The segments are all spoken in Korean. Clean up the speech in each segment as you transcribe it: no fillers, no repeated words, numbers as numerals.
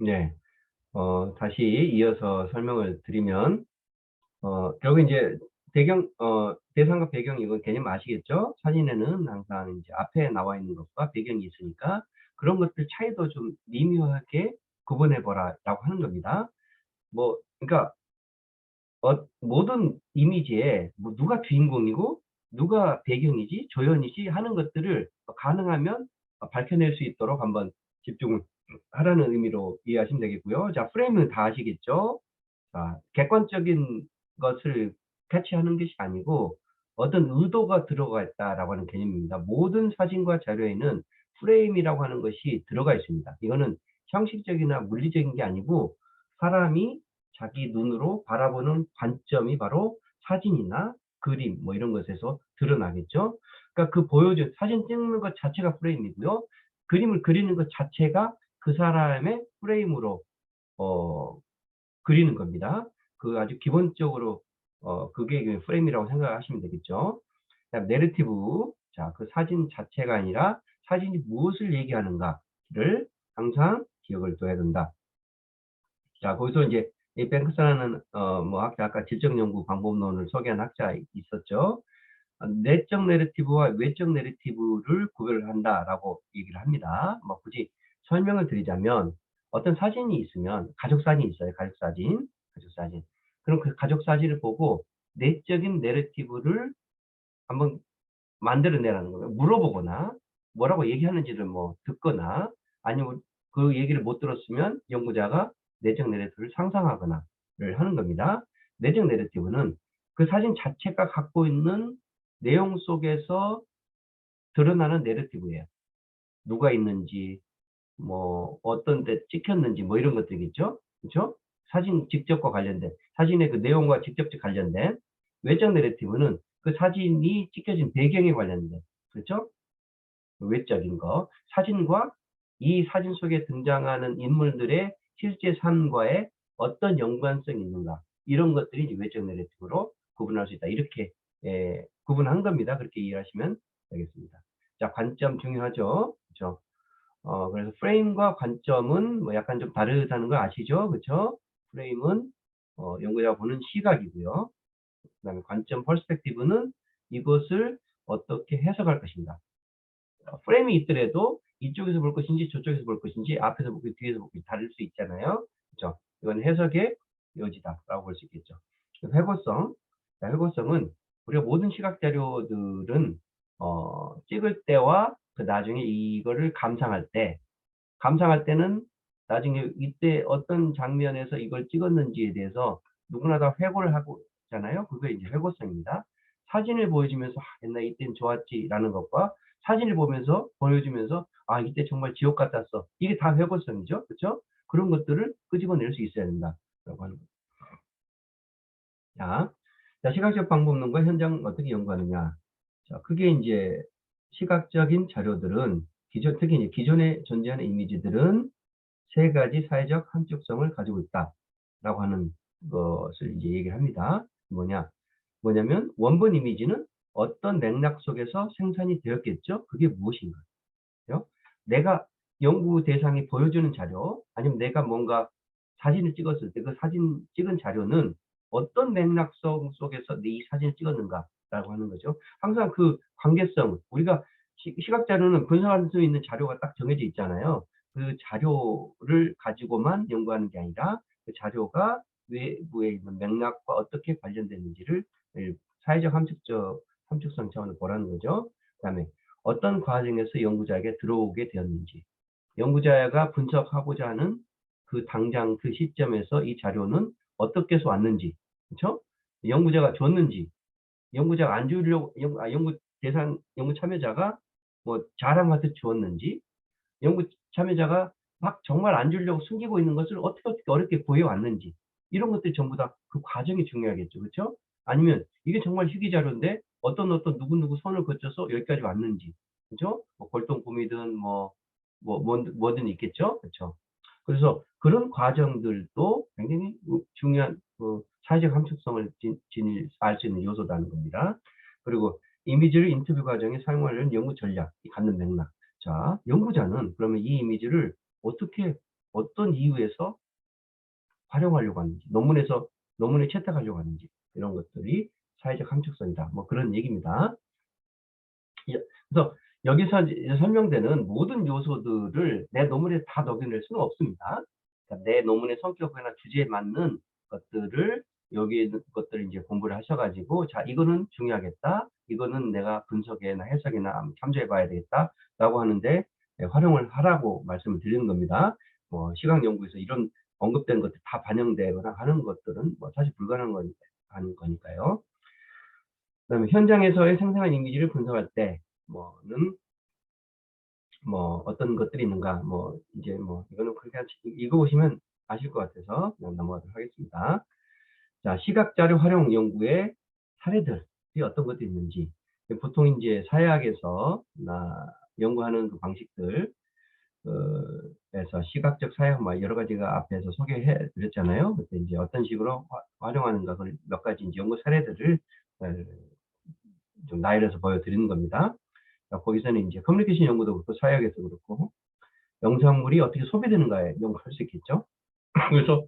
네. 다시 이어서 설명을 드리면 결국 인제 대상과 배경 이건 개념 아시겠죠? 사진에는 항상 인제 앞에 나와 있는 것과 배경이 있으니까 그런 것들 차이도 좀 미묘하게 구분해 보라라고 하는 겁니다. 그러니까 모든 이미지에 뭐 누가 주인공이고 누가 배경이지 조연이지 하는 것들을 가능하면 밝혀낼 수 있도록 한번 집중을 하라는 의미로 이해하시면 되겠고요. 자, 프레임은 다 아시겠죠? 자, 객관적인 것을 캐치하는 것이 아니고 어떤 의도가 들어가 있다라고 하는 개념입니다. 모든 사진과 자료에는 프레임이라고 하는 것이 들어가 있습니다. 이거는 형식적이나 물리적인 게 아니고 사람이 자기 눈으로 바라보는 관점이 바로 사진이나 그림 뭐 이런 것에서 드러나겠죠. 그러니까 그 보여준 사진 찍는 것 자체가 프레임이고요. 그림을 그리는 것 자체가 그 사람의 프레임으로 어 그리는 겁니다. 그 아주 기본적으로 그게 그 프레임이라고 생각하시면 되겠죠. 그다음에 내러티브. 자, 그 사진 자체가 아니라 사진이 무엇을 얘기하는가를 항상 기억을 둬야 된다. 자, 거기서 인제 이 뱅크스라는 뭐 학자 아까 질적 연구 방법론을 소개한 학자 있었죠. 내적 내러티브와 외적 내러티브를 구별을 한다라고 얘기를 합니다. 뭐 굳이 설명을 드리자면 어떤 사진이 있으면 가족 사진이 있어요. 가족 사진, 가족 사진. 그럼 그 가족 사진을 보고 내적인 내러티브를 한번 만들어 내라는 거예요. 물어보거나 뭐라고 얘기하는지를 뭐 듣거나 아니면 그 얘기를 못 들었으면 연구자가 내적 내러티브를 상상하거나를 하는 겁니다. 내적 내러티브는 그 사진 자체가 갖고 있는 내용 속에서 드러나는 내러티브예요. 누가 있는지 뭐 어떤 데 찍혔는지 뭐 이런 것들이겠죠. 그쵸? 사진 직접과 관련된 사진의 그 내용과 직접적 관련된 외적 내러티브는 그 사진이 찍혀진 배경에 관련된 그렇죠? 외적인 거. 사진과 이 사진 속에 등장하는 인물들의 실제 삶과의 어떤 연관성이 있는가. 이런 것들이 이제 외적 내러티브로 구분할 수 있다. 이렇게 구분한 겁니다. 그렇게 이해하시면 되겠습니다. 자, 관점 중요하죠. 그죠? 그래서 프레임과 관점은 뭐 약간 좀 다르다는 걸 아시죠? 그쵸? 프레임은 연구자가 보는 시각이고요. 그다음에 관점 퍼스펙티브는 이것을 어떻게 해석할 것인가. 프레임이 있더라도 이쪽에서 볼 것인지 저쪽에서 볼 것인지 앞에서 보고 뒤에서 보고 다를 수 있잖아요. 그죠? 이건 해석의 여지다라고 볼 수 있겠죠. 회고성. 자, 회고성은 우리가 모든 시각 자료들은 찍을 때와 그 나중에 이거를 감상할 때는 나중에 이때 어떤 장면에서 이걸 찍었는지에 대해서 누구나 다 회고를 하고 있잖아요. 그게 이제 회고성입니다. 사진을 보여주면서 '아 옛날에 이땐 좋았지.'라는 것과 사진을 보면서 보여주면서 '아 이때 정말 지옥 같았어.' 이게 다 회고성이죠. 그쵸? 그런 것들을 끄집어낼 수 있어야 된다라고 하는 거죠. 자, 시각적 방법론과 현장 어떻게 연구하느냐. 자, 크게 인제 시각적인 자료들은 특히 이제 기존에 존재하는 이미지들은 세 가지 사회적 함축성을 가지고 있다라고 하는 것을 이제 얘기를 합니다. 뭐냐면 원본 이미지는 어떤 맥락 속에서 생산이 되었겠죠? 그게 무엇인가요? 내가 연구 대상이 보여주는 자료 아니면 내가 뭔가 사진을 찍었을 때 그 사진 찍은 자료는 어떤 맥락성 속에서 내 이 사진을 찍었는가라고 하는 거죠. 항상 그 관계성 우리가 시각 자료는 분석할 수 있는 자료가 딱 정해져 있잖아요. 그 자료를 가지고만 연구하는 게 아니라 그 자료가 외부에 있는 맥락과 어떻게 관련되는지를 사회적 함축성 차원을 보라는 거죠. 그다음에 어떤 과정에서 연구자에게 들어오게 되었는지, 연구자가 분석하고자 하는 그 당장 그 시점에서 이 자료는 어떻게 해서 왔는지, 그쵸? 연구자가 줬는지, 연구자가 안 주려고 연구 참여자가 뭐 자랑하듯 주었는지, 연구 참여자가 막 정말 안 주려고 숨기고 있는 것을 어떻게 어렵게 보여왔는지 이런 것들이 전부 다 그 과정이 중요하겠죠. 그쵸? 아니면 이게 정말 희귀 자료인데 어떤 누구누구 손을 거쳐서 여기까지 왔는지. 그죠? 뭐 골동품이든 뭐든 있겠죠. 그쵸? 그래서 그런 과정들도 굉장히 중요한 사회적 함축성을 알 수 있는 요소라는 겁니다. 그리고 이미지를 인터뷰 과정에 사용하려는 연구 전략이 갖는 맥락. 자, 연구자는 그러면 이 이미지를 어떻게 어떤 이유에서 활용하려고 하는지, 논문에 채택하려고 하는지, 이런 것들이 사회적 함축성이다. 뭐 그런 얘기입니다. 그래서 여기서 이제 설명되는 모든 요소들을 내 논문에 다 녹여낼 수는 없습니다. 그러니까 내 논문의 성격이나 주제에 맞는 것들을 여기에 있는 것들을 이제 공부를 하셔가지고, 자, 이거는 중요하겠다. 이거는 내가 분석이나 해석이나 참조해 봐야 되겠다라고 하는데 활용을 하라고 말씀을 드리는 겁니다. 뭐 시각 연구에서 이런 언급된 것들 다 반영되거나 하는 것들은 뭐 사실 불가능한 거니까요. 그다음에 현장에서의 생생한 이미지를 분석할 때 뭐는 뭐 어떤 것들이 있는가, 뭐 이제 뭐 이거는 그렇게 읽어보시면 아실 것 같아서 그냥 넘어가도록 하겠습니다. 자, 시각 자료 활용 연구의 사례들이 어떤 것들이 있는지, 보통 이제 사회학에서 연구하는 그 방식들, 에서 시각적 사용 막 여러 가지가 앞에서 소개해 드렸잖아요. 그때 이제 어떤 식으로 활용하는가, 그걸 몇 가지 이제 연구 사례들을 좀 나열해서 보여드리는 겁니다. 거기서는 이제 커뮤니케이션 연구도 그렇고 사회학에서 그렇고 영상물이 어떻게 소비되는가에 연구할 수 있겠죠. 그래서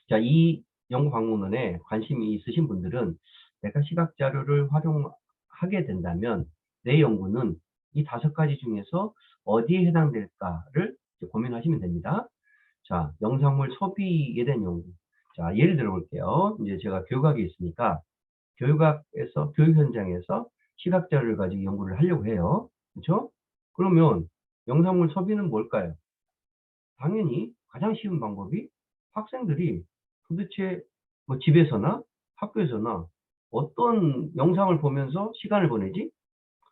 자, 이 연구 방문론에 관심이 있으신 분들은 내가 시각 자료를 활용하게 된다면 내 연구는 이 5가지 중에서 어디에 해당될까를 고민하시면 됩니다. 자, 영상물 소비에 대한 연구. 자, 예를 들어 볼게요. 이제 제가 교육학에 있으니까 교육학에서 교육 현장에서 시각 자료를 가지고 연구를 하려고 해요. 그렇죠? 그러면 영상물 소비는 뭘까요? 당연히 가장 쉬운 방법이 학생들이 도대체 뭐 집에서나 학교에서나 어떤 영상을 보면서 시간을 보내지?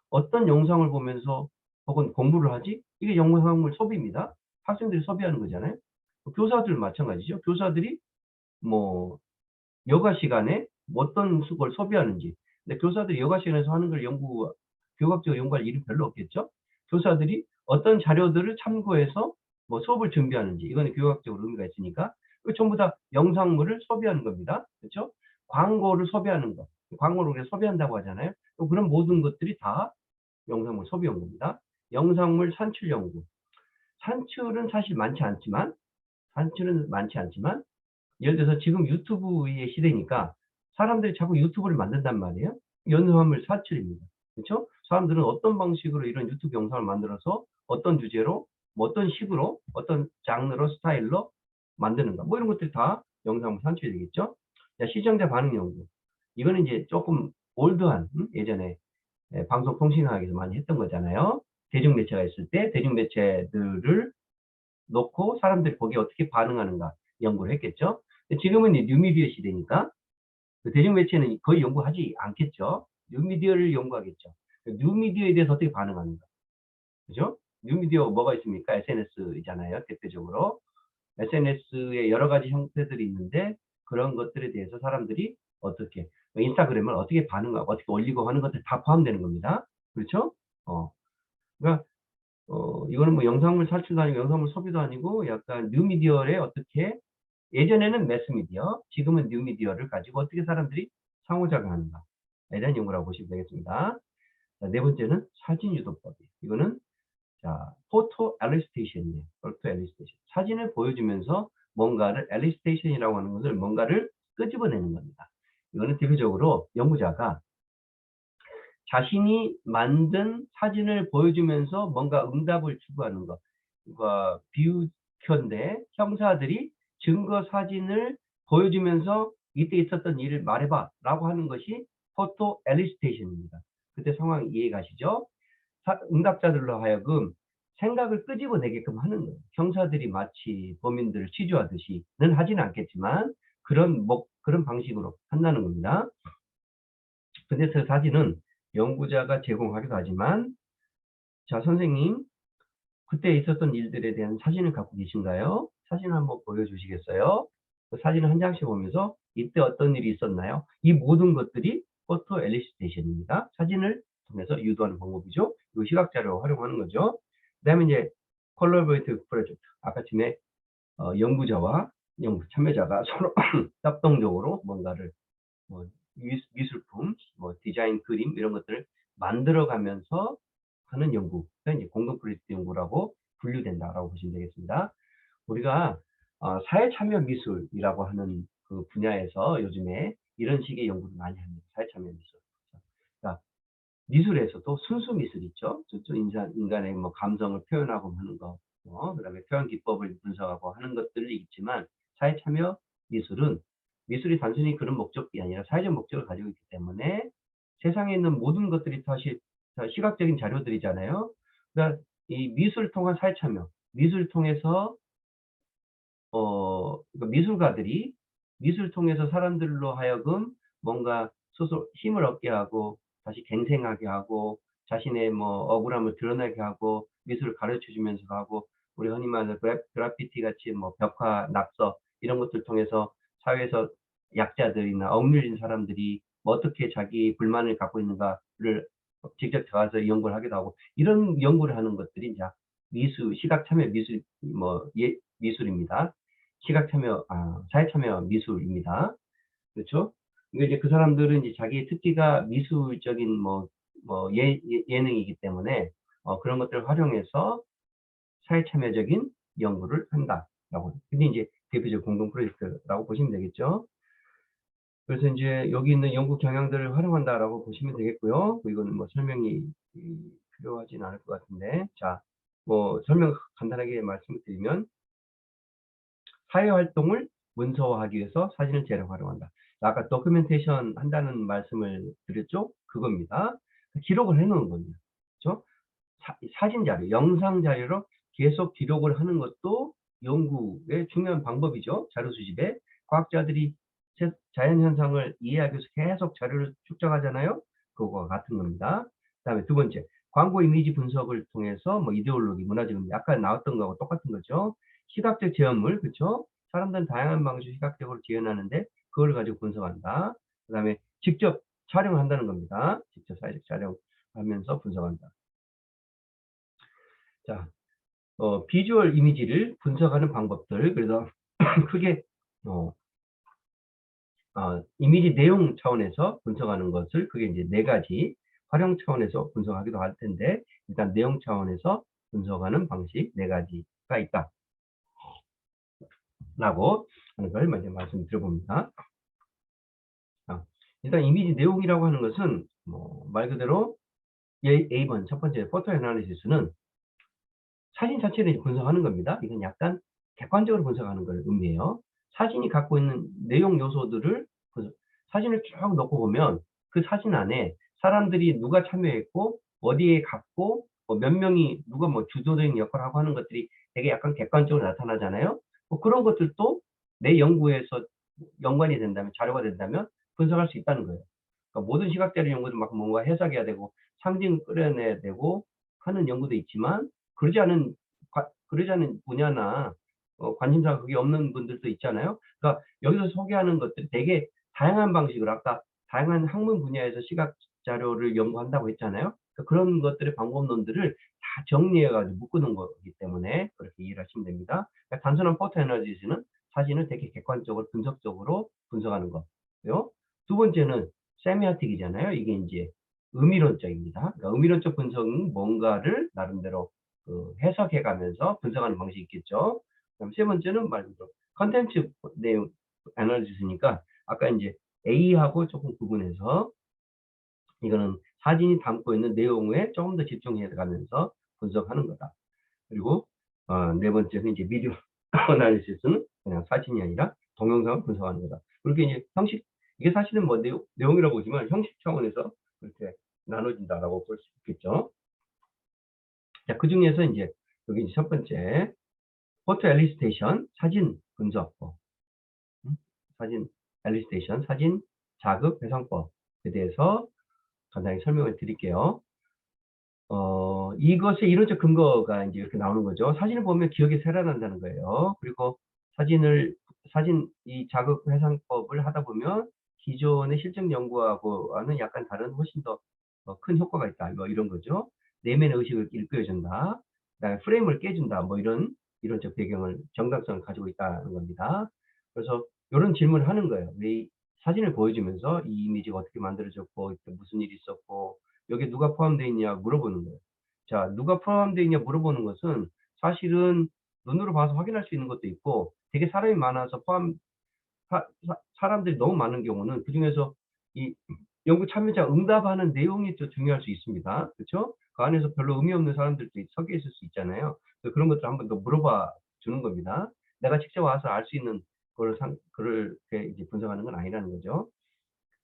어떤 영상을 보면서 혹은 공부를 하지? 이게 영상물 소비입니다. 학생들이 소비하는 거잖아요. 교사들 마찬가지죠. 교사들이 뭐 여가 시간에 어떤 걸 소비하는지. 근데 교사들이 여가 시간에서 하는 걸 교육학적으로 연구할 일이 별로 없겠죠. 교사들이 어떤 자료들을 참고해서 뭐 수업을 준비하는지, 이거는 교육학적으로 의미가 있으니까 그 전부 다 영상물을 소비하는 겁니다. 그렇죠? 광고를 소비하는 거, 광고를 우리가 소비한다고 하잖아요. 그런 모든 것들이 다 영상물 소비 연구입니다. 영상물 산출 연구. 산출은 사실 많지 않지만 예를 들어서 지금 유튜브의 시대니까 사람들이 자꾸 유튜브를 만든단 말이에요. 영상물 산출입니다. 그렇죠? 사람들은 어떤 방식으로 이런 유튜브 영상을 만들어서 어떤 주제로, 뭐 어떤 식으로, 어떤 장르로, 스타일로 만드는가, 뭐 이런 것들이 다 영상물 산출이 되겠죠. 자, 시청자 반응 연구. 이거는 이제 조금 올드한, 예전에 방송통신학에서 많이 했던 거잖아요. 대중매체가 있을 때 대중매체들을 놓고 사람들이 거기에 어떻게 반응하는가 연구를 했겠죠. 지금은 뉴미디어 시대니까 그 대중매체는 거의 연구하지 않겠죠. 뉴미디어를 연구하겠죠. 뉴미디어에 대해서 어떻게 반응하는가. 그죠? 뉴미디어 뭐가 있습니까? SNS이잖아요. 대표적으로. SNS의 여러 가지 형태들이 있는데 그런 것들에 대해서 사람들이 어떻게, 인스타그램을 어떻게 반응하고 어떻게 올리고 하는 것들 다 포함되는 겁니다. 그렇죠? 그러니까 이거는 뭐 영상물 산출도 아니고 영상물 소비도 아니고 약간 뉴미디어에 어떻게, 예전에는 매스미디어, 지금은 뉴미디어를 가지고 어떻게 사람들이 상호작용하는가에 대한 연구라고 보시면 되겠습니다. 자, 네 번째는 사진 유도법이. 이거는 자, 포토 엘리스테이션이에요. 포토 엘리스테이션. 사진을 보여주면서 뭔가를, 엘리스테이션이라고 하는 것을 뭔가를 끄집어내는 겁니다. 이거는 대표적으로 연구자가 자신이 만든 사진을 보여주면서 뭔가 응답을 추구하는 것. 그러니까 비유컨대 형사들이 증거 사진을 보여주면서 이때 있었던 일을 말해봐 라고 하는 것이 포토 엘리스테이션입니다. 그때 상황 이해 가시죠? 응답자들로 하여금 생각을 끄집어내게끔 하는 거예요. 형사들이 마치 범인들을 취조하듯이는 하지는 않겠지만 그런 방식으로 한다는 겁니다. 근데 그 사진은 연구자가 제공하기도 하지만, 자, 선생님, 그때 있었던 일들에 대한 사진을 갖고 계신가요? 사진 한번 보여주시겠어요? 그 사진을 한 장씩 보면서 이때 어떤 일이 있었나요? 이 모든 것들이 포토 엘리시테이션입니다. 사진을 통해서 유도하는 방법이죠. 이 시각자료를 활용하는 거죠. 그 다음에 이제 콜라보레이티브 프로젝트. 아까 전에 연구자와 연구 참여자가 서로 협동적으로 뭔가를 뭐 미술품, 뭐 디자인, 그림 이런 것들을 만들어가면서 하는 연구가 이제 공동 프로젝트 연구라고 분류된다라고 보시면 되겠습니다. 우리가 사회 참여 미술이라고 하는 그 분야에서 요즘에 이런 식의 연구를 많이 합니다. 사회 참여 미술. 그러니까 미술에서도 순수 미술 있죠. 저쪽 인간의 뭐 감성을 표현하고 하는 거, 그다음에 표현 기법을 분석하고 하는 것들이 있지만 사회 참여 미술은 미술이 단순히 그런 목적이 아니라 사회적 목적을 가지고 있기 때문에 세상에 있는 모든 것들이 다 시각적인 자료들이잖아요. 그러니까 이 미술을 통한 사회 참여, 미술을 통해서 그러니까 미술가들이 미술을 통해서 사람들로 하여금 뭔가 스스로 힘을 얻게 하고 다시 갱생하게 하고 자신의 뭐 억울함을 드러나게 하고 미술을 가르쳐 주면서도 하고 우리 흔히 말하는 그래피티 같이 뭐 벽화, 낙서 이런 것들 통해서 사회에서 약자들이나 억눌린 사람들이 뭐 어떻게 자기 불만을 갖고 있는가를 직접 들어가서 연구를 하기도 하고 이런 연구를 하는 것들이 이제 시각 참여 미술 미술입니다. 시각 참여 사회 참여 미술입니다. 그렇죠? 근데 이제 그 사람들은 이제 자기의 특기가 미술적인 예능이기 때문에 그런 것들을 활용해서 사회 참여적인 연구를 한다라고. 근데 이제 대표적 공동 프로젝트라고 보시면 되겠죠. 그래서 이제 여기 있는 연구 경향들을 활용한다라고 보시면 되겠고요. 이거는 뭐 설명이 필요하진 않을 것 같은데, 자, 뭐 설명 간단하게 말씀을 드리면 사회 활동을 문서화하기 위해서 사진을 재를 활용한다. 아까 도큐멘테이션 한다는 말씀을 드렸죠? 그겁니다. 기록을 해 놓은 겁니다. 그렇죠? 사진 자료, 영상 자료로 계속 기록을 하는 것도 연구의 중요한 방법이죠. 자료 수집에. 과학자들이 자연 현상을 이해하기 위해서 계속 자료를 축적하잖아요. 그거와 같은 겁니다. 그다음에 두 번째, 광고 이미지 분석을 통해서 뭐 이데올로기, 문화적 의미, 아까 나왔던 거하고 똑같은 거죠. 시각적 재현물, 그렇죠? 사람들은 다양한 방식으로 시각적으로 재현하는데 그걸 가지고 분석한다. 그다음에 직접 촬영한다는 겁니다. 직접 사회적 촬영하면서 분석한다. 자, 비주얼 이미지를 분석하는 방법들. 그래서 크게 이미지 내용 차원에서 분석하는 것을 그게 이제 네 가지 활용 차원에서 분석하기도 할 텐데 일단 내용 차원에서 분석하는 방식 네 가지가 있다라고 하는 걸 먼저 말씀드려봅니다. 일단 이미지 내용이라고 하는 것은 말 그대로 A번 첫 번째 포토 애널리시스는 사진 자체를 분석하는 겁니다. 이건 약간 객관적으로 분석하는 걸 의미해요. 사진이 갖고 있는 내용 요소들을 사진을 쭉 놓고 보면 그 사진 안에 사람들이 누가 참여했고 어디에 갔고 몇 명이 누가 뭐 주도적인 역할을 하고 하는 것들이 되게 약간 객관적으로 나타나잖아요. 그런 것들도 내 연구에서 연관이 된다면 자료가 된다면 분석할 수 있다는 거예요. 그러니까 모든 시각자료 연구도 막 뭔가 해석해야 되고 상징을 끌어내야 되고 하는 연구도 있지만 그러지 않은 분야나 관심사가 그게 없는 분들도 있잖아요. 그러니까 여기서 소개하는 것들이 되게 다양한 방식으로 아까 다양한 학문 분야에서 시각 자료를 연구한다고 했잖아요. 그러니까 그런 것들의 방법론들을 다 정리해 가지고 묶어 놓은 거기 때문에 그렇게 이해를 하시면 됩니다. 그러니까 단순한 포토 애널리시스는 사진을 되게 객관적으로 분석적으로 분석하는 거고요. 두 번째는 세미오틱이잖아요. 이게 이제 의미론적입니다. 그러니까 의미론적 분석은 뭔가를 나름대로 해석해 가면서 분석하는 방식이 있겠죠. 그다음 세 번째는 말 그대로 컨텐츠 내용 애널리시스니까 아까 이제 A하고 조금 구분해서 이거는 사진이 담고 있는 내용에 조금 더 집중해 가면서 분석하는 거다. 그리고 네 번째는 이제 미디어 애널리시스는 그냥 사진이 아니라 동영상을 분석하는 거다. 그렇게 이제 형식 이게 사실은 뭐 내용이라고 보지만 형식 차원에서 그렇게 나눠진다라고 볼 수 있겠죠. 자, 그중에서 이제 여기 이제 첫 번째 포토 엘리스테이션 사진 분석법, 사진 엘리스테이션 사진 자극 배상법에 대해서 간단히 설명을 드릴게요. 이것의 이론적 근거가 이제 이렇게 나오는 거죠. 사진을 보면 기억이 새어난다는 거예요. 그리고 사진 이 자극 회상법을 하다 보면 기존의 실증 연구하고는 약간 다른 훨씬 더 큰 효과가 있다. 뭐 이런 거죠. 내면의 의식을 일깨워준다. 그다음에 프레임을 깨준다. 뭐 이런 이론적 배경을 정당성을 가지고 있다는 겁니다. 그래서 이런 질문을 하는 거예요. 왜 사진을 보여주면서 이 이미지가 어떻게 만들어졌고 무슨 일이 있었고 여기에 누가 포함되어 있냐 물어보는 거예요. 자, 누가 포함되어 있냐 물어보는 것은 사실은 눈으로 봐서 확인할 수 있는 것도 있고 되게 사람이 많아서 사람들이 너무 많은 경우는 그중에서 이 연구 참여자 응답하는 내용이 또 중요할 수 있습니다. 그쵸? 그 안에서 별로 의미 없는 사람들도 섞여 있을 수 있잖아요. 그래서 그런 것들 한번 더 물어봐 주는 겁니다. 내가 직접 와서 알 수 있는 그걸 이렇게 이제 분석하는 건 아니라는 거죠.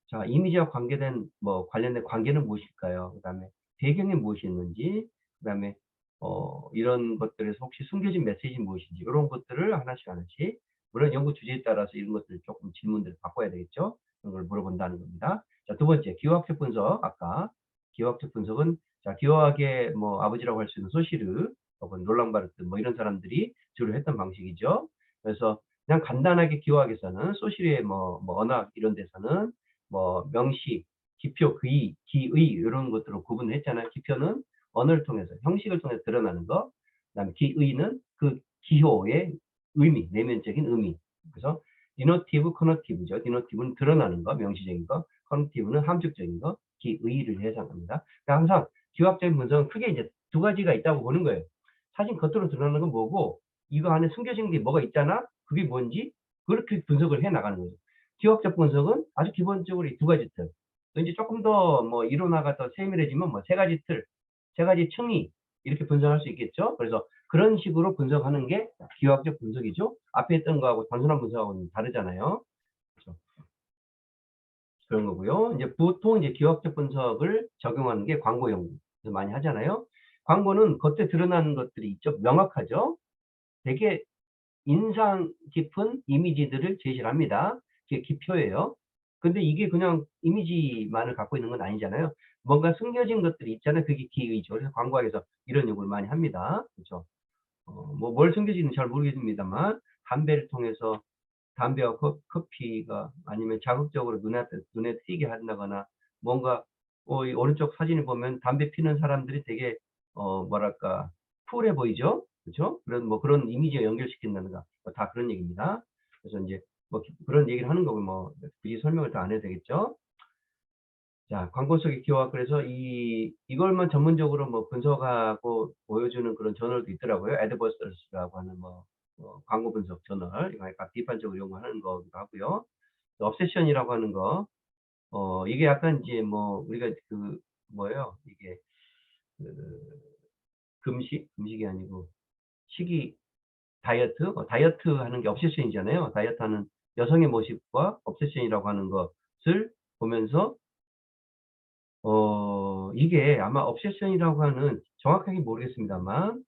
자, 이미지와 관계된 관련된 관계는 무엇일까요? 그다음에 배경이 무엇이 있는지, 그다음에 이런 것들에서 혹시 숨겨진 메시지는 무엇인지 이런 것들을 하나씩 하나씩 물론 연구 주제에 따라서 이런 것들 조금 질문들을 바꿔야 되겠죠. 그런 걸 물어본다는 겁니다. 자, 두 번째 기호학적 분석. 아까 기호학적 분석은 자, 기호학의 아버지라고 할 수 있는 소시르 혹은 롤랑 바르트 이런 사람들이 주로 했던 방식이죠. 그래서 그냥 간단하게 기호학에서는 소시르의 언학 이런 데서는 명시, 기표, 기의 이런 것들로 구분을 했잖아요. 기표는 언어를 통해서 형식을 통해서 드러나는 거. 그다음에 기의는 그 기호의 의미, 내면적인 의미. 그래서 디노티브, 커너티브죠. 디노티브는 드러나는 거, 명시적인 거. 커너티브는 함축적인 거, 기의를 해석합니다. 그러니까 항상 기호학적인 분석은 크게 이제 두 가지가 있다고 보는 거예요. 사진 겉으로 드러나는 건 뭐고 이거 안에 숨겨진 게 뭐가 있잖아. 그게 뭔지 그렇게 분석을 해 나가는 거죠. 기호학적 분석은 아주 기본적으로 이 두 가지 틀. 또 이제 조금 더 이론화가 더 세밀해지면 세 가지 틀, 세 가지 층위 이렇게 분석할 수 있겠죠. 그래서 그런 식으로 분석하는 게 기호학적 분석이죠. 앞에 했던 거하고 단순한 분석하고는 다르잖아요. 그렇죠. 그런 거고요. 이제 보통 이제 기호학적 분석을 적용하는 게 광고 연구 많이 하잖아요. 광고는 겉에 드러나는 것들이 있죠. 명확하죠. 되게 인상 깊은 이미지들을 제시를 합니다. 그게 기표예요. 근데 이게 그냥 이미지만을 갖고 있는 건 아니잖아요. 뭔가 숨겨진 것들이 있잖아요. 그게 기의죠. 그래서 광고학에서 이런 요구를 많이 합니다. 그렇죠. 뭘 숨겨지는지 잘 모르겠습니다만 담배를 통해서 담배와 커피가 아니면 자극적으로 눈에 띄게 한다거나 뭔가 이 오른쪽 사진을 보면 담배 피는 사람들이 되게 뭐랄까 쿨해 보이죠? 그죠? 그런 이미지에 연결시킨다든가 다 그런 얘기입니다. 그래서 인제 그런 얘기를 하는 거고 굳이 설명을 다 안 해도 되겠죠? 자, 광고 속의 기호학 그래서 이걸만 전문적으로 분석하고 보여주는 그런 저널도 있더라고요. 애드버서스라고 하는 광고 분석 저널. 이거 약간 비판적으로 연구하는 거기도 하고요. 또 obsession이라고 하는 거. 이게 약간 이제 우리가 뭐예요? 이게 그 금식이 아니고 식이 다이어트? 다이어트 하는 게 obsession이잖아요. 다이어트 하는 여성의 모습과 obsession이라고 하는 것을 보면서 이게 아마 obsession이라고 하는 정확하게 모르겠습니다만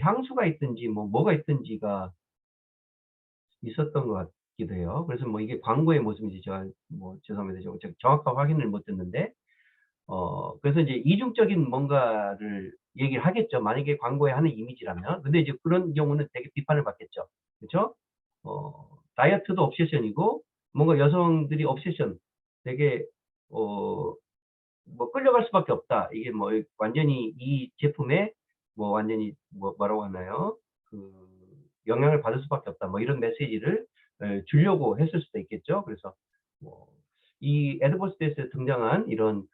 향수가 있든지 뭐가 있든지가 있었던 것 같기도 해요. 그래서 이게 광고의 모습인지 제가 죄송합니다. 제가 정확한 확인을 못 했는데 그래서 이제 이중적인 뭔가를 얘기를 하겠죠. 만약에 광고에 하는 이미지라면. 근데 이제 그런 경우는 되게 비판을 받겠죠. 그쵸? 다이어트도 obsession이고 뭔가 여성들이 obsession 되게 어 끌려갈 수밖에 없다. 이게 완전히 이 제품에 완전히 뭐라고 하나요? 영향을 받을 수밖에 없다. 이런 메시지를 주려고 했을 수도 있겠죠. 그래서 뭐 이 애드버스드에서 등장한 이런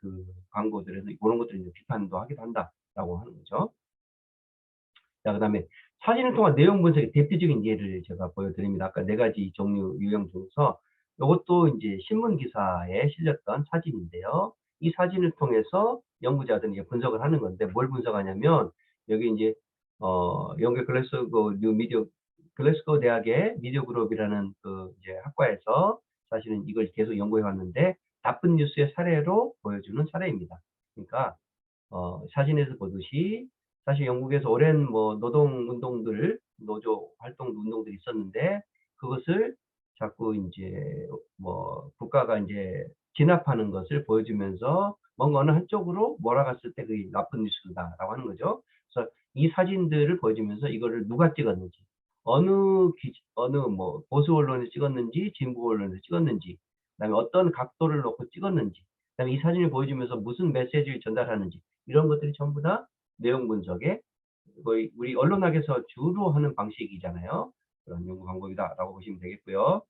광고들에서 그런 것들을 이제 비판도 하기도 한다라고 하는 거죠. 자, 그다음에 사진을 통한 내용 분석의 대표적인 예를 제가 보여드립니다. 아까 네 가지 종류 유형 중에서 요것도 인제 신문 기사에 실렸던 사진인데요. 이 사진을 통해서 연구자들이 이제 분석을 하는 건데 뭘 분석하냐면 여기 인제 영국의 글래스고 대학의 미디어 그룹이라는 이제 학과에서 사실은 이걸 계속 연구해 왔는데 나쁜 뉴스의 사례로 보여주는 사례입니다. 그러니까 사진에서 보듯이 사실 영국에서 오랜 노조 활동 운동들이 있었는데 그것을 자꾸 인제 국가가 인제 진압하는 것을 보여주면서 뭔가 어느 한쪽으로 몰아갔을 때 그게 나쁜 뉴스다라고 하는 거죠. 그래서 이 사진들을 보여주면서 이거를 누가 찍었는지, 어느 보수 언론에서 찍었는지, 진보 언론에서 찍었는지, 그다음에 어떤 각도를 놓고 찍었는지, 그다음에 이 사진을 보여주면서 무슨 메시지를 전달하는지 이런 것들이 전부 다 내용 분석의 거의 우리 언론학에서 주로 하는 방식이잖아요. 그런 연구 방법이다라고 보시면 되겠고요.